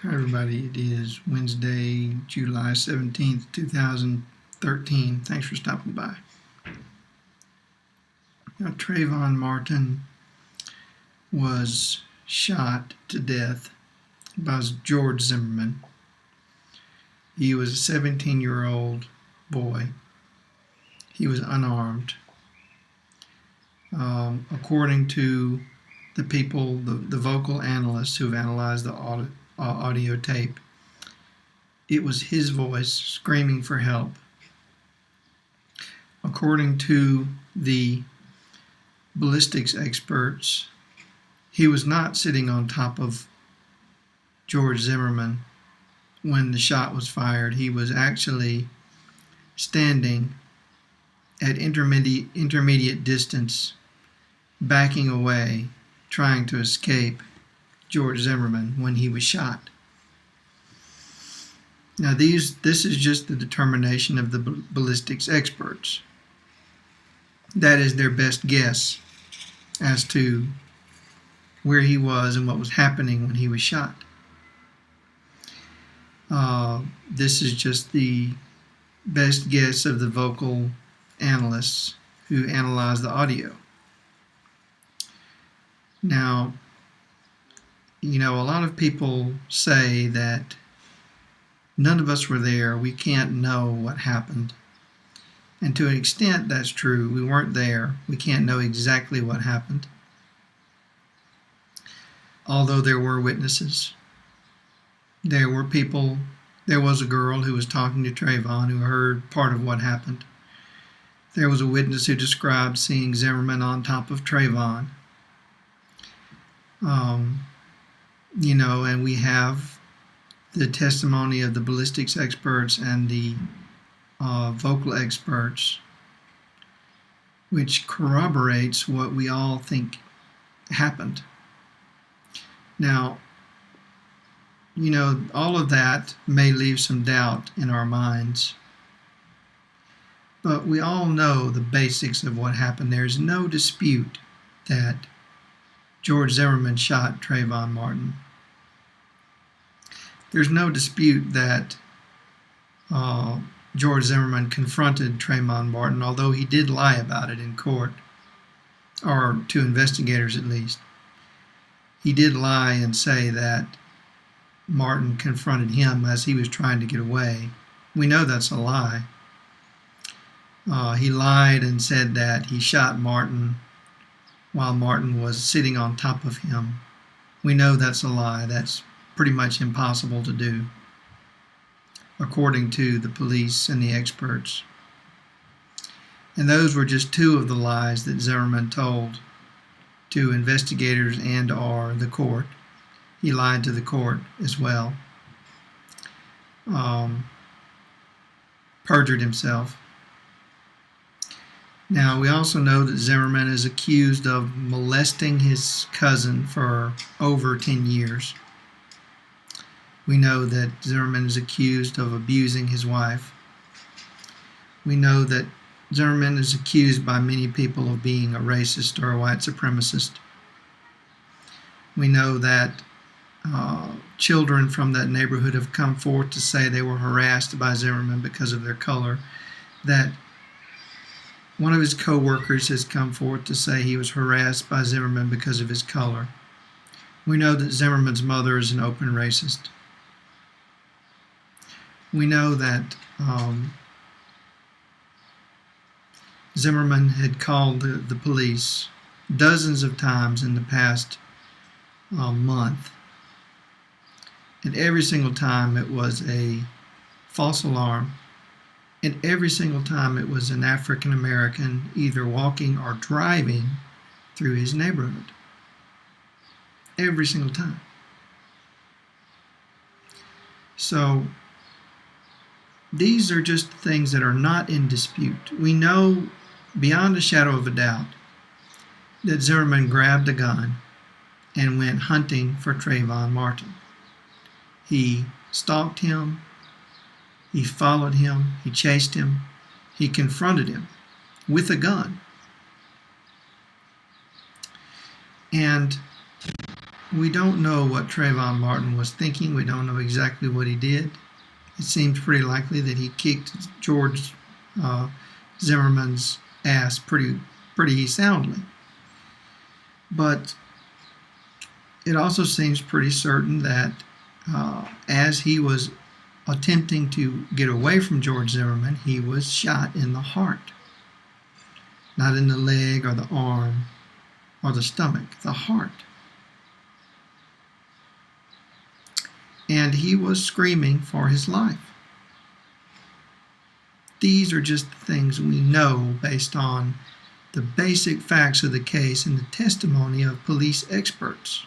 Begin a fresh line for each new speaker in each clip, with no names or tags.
Hi everybody, it is Wednesday, July 17th, 2013. Thanks for stopping by. Now, Trayvon Martin was shot to death by George Zimmerman. He was a 17-year-old boy. He was unarmed. According to the people, the vocal analysts who've analyzed the audio tape, it was his voice screaming for help. According to the ballistics experts, he was not sitting on top of George Zimmerman when the shot was fired. He was actually standing at intermediate distance, backing away, trying to escape George Zimmerman when he was shot. Now this is just the determination of the ballistics experts. That is their best guess as to where he was and what was happening when he was shot. This is just the best guess of the vocal analysts who analyze the audio. Now, a lot of people say that none of us were there, we can't know what happened. And to an extent, that's true. We weren't there. We can't know exactly what happened. Although there were witnesses. There were people. There was a girl who was talking to Trayvon who heard part of what happened. There was a witness who described seeing Zimmerman on top of Trayvon. And we have the testimony of the ballistics experts and the vocal experts, which corroborates what we all think happened. Now, all of that may leave some doubt in our minds, but we all know the basics of what happened. There's no dispute that George Zimmerman shot Trayvon Martin. There's no dispute that George Zimmerman confronted Trayvon Martin, although he did lie about it in court, or to investigators at least. He did lie and say that Martin confronted him as he was trying to get away. We know that's a lie. He lied and said that he shot Martin while Martin was sitting on top of him. We know that's a lie. That's pretty much impossible to do, according to the police and the experts. And those were just two of the lies that Zimmerman told to investigators and/or the court. He lied to the court as well. Perjured himself. Now, we also know that Zimmerman is accused of molesting his cousin for over 10 years. We know that Zimmerman is accused of abusing his wife. We know that Zimmerman is accused by many people of being a racist or a white supremacist. We know that children from that neighborhood have come forth to say they were harassed by Zimmerman because of their color, that one of his co-workers has come forth to say he was harassed by Zimmerman because of his color. We know that Zimmerman's mother is an open racist. We know that Zimmerman had called the police dozens of times in the past month. And every single time it was a false alarm. And every single time it was an African American either walking or driving through his neighborhood. Every single time. So these are just things that are not in dispute. We know beyond a shadow of a doubt that Zimmerman grabbed a gun and went hunting for Trayvon Martin. He stalked him, he followed him, he chased him, he confronted him with a gun. And We don't know what Trayvon Martin was thinking. We don't know exactly what he did. It seems pretty likely that he kicked George Zimmerman's ass pretty soundly. But it also seems pretty certain that as he was attempting to get away from George Zimmerman, he was shot in the heart. Not in the leg or the arm or the stomach, the heart. And he was screaming for his life. These are just the things we know based on the basic facts of the case and the testimony of police experts.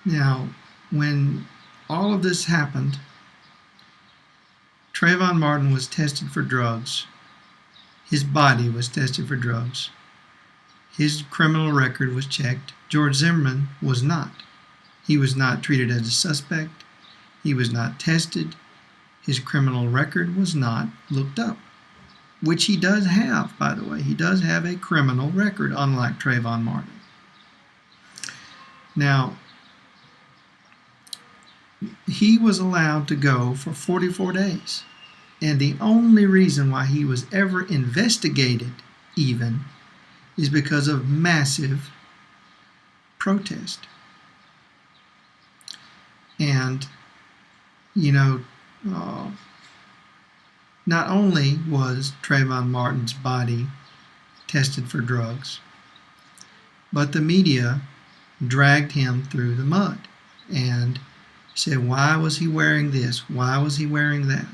Now, when all of this happened, Trayvon Martin was tested for drugs. His body was tested for drugs. His criminal record was checked. George Zimmerman was not. He was not treated as a suspect. He was not tested. His criminal record was not looked up, which he does have, by the way. He does have a criminal record, unlike Trayvon Martin. Now, he was allowed to go for 44 days. And the only reason why he was ever investigated, even, is because of massive protest. And, not only was Trayvon Martin's body tested for drugs, but the media dragged him through the mud and said, why was he wearing this? Why was he wearing that?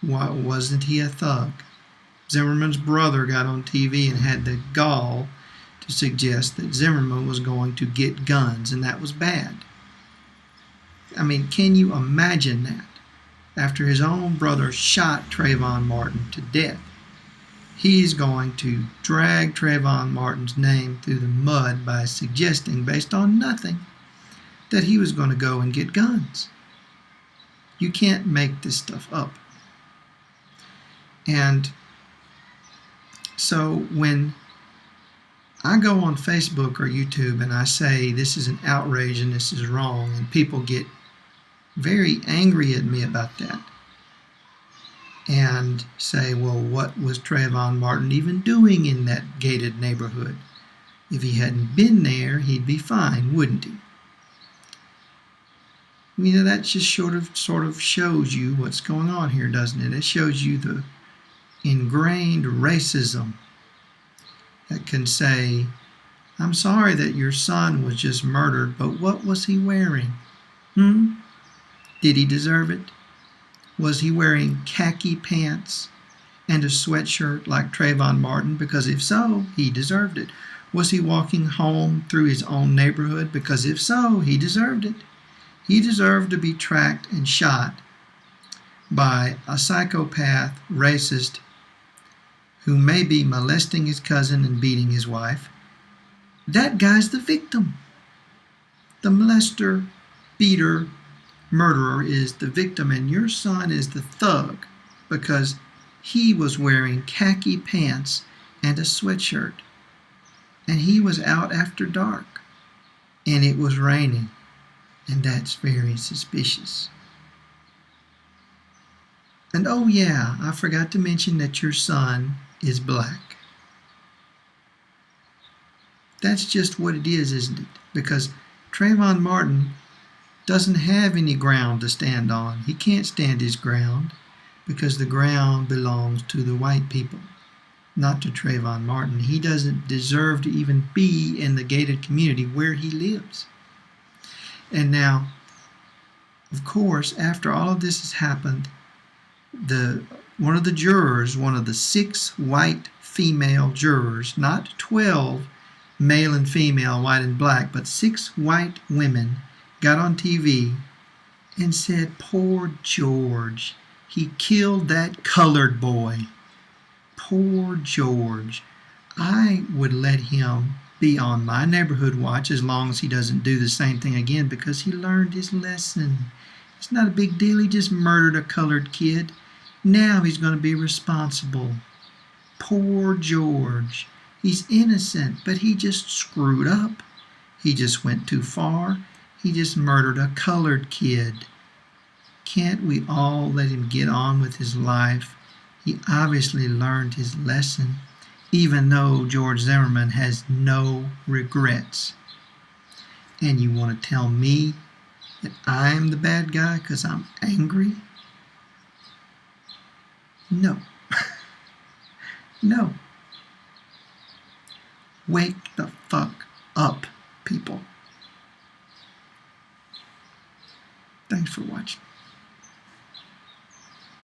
Why wasn't he a thug? Zimmerman's brother got on TV and had the gall to suggest that Zimmerman was going to get guns, and that was bad. I mean, can you imagine that? After his own brother shot Trayvon Martin to death, he's going to drag Trayvon Martin's name through the mud by suggesting, based on nothing, that he was going to go and get guns. You can't make this stuff up. And so when I go on Facebook or YouTube and I say this is an outrage and this is wrong, and people get very angry at me about that and say, well, what was Trayvon Martin even doing in that gated neighborhood? If he hadn't been there, he'd be fine, wouldn't he? That just sort of shows you what's going on here, doesn't it? It shows you the ingrained racism that can say, I'm sorry that your son was just murdered, but what was he wearing? Did he deserve it? Was he wearing khaki pants and a sweatshirt like Trayvon Martin? Because if so, he deserved it. Was he walking home through his own neighborhood? Because if so, he deserved it. He deserved to be tracked and shot by a psychopath racist who may be molesting his cousin and beating his wife. That guy's the victim. The molester, beater, murderer is the victim, and your son is the thug because he was wearing khaki pants and a sweatshirt, and he was out after dark, and it was raining, and that's very suspicious. And oh yeah, I forgot to mention that your son is black. That's just what it is, isn't it? Because Trayvon Martin doesn't have any ground to stand on. He can't stand his ground because the ground belongs to the white people, not to Trayvon Martin. He doesn't deserve to even be in the gated community where he lives. And now, of course, after all of this has happened, one of the 6 white female jurors, not 12 male and female, white and black, but 6 white women got on TV and said, poor George, he killed that colored boy. Poor George. I would let him be on my neighborhood watch as long as he doesn't do the same thing again, because he learned his lesson. It's not a big deal. He just murdered a colored kid. Now he's going to be responsible. Poor George. He's innocent, but he just screwed up. He just went too far. He just murdered a colored kid. Can't we all let him get on with his life? He obviously learned his lesson, even though George Zimmerman has no regrets. And you want to tell me that I'm the bad guy because I'm angry? No. No. Wake the fuck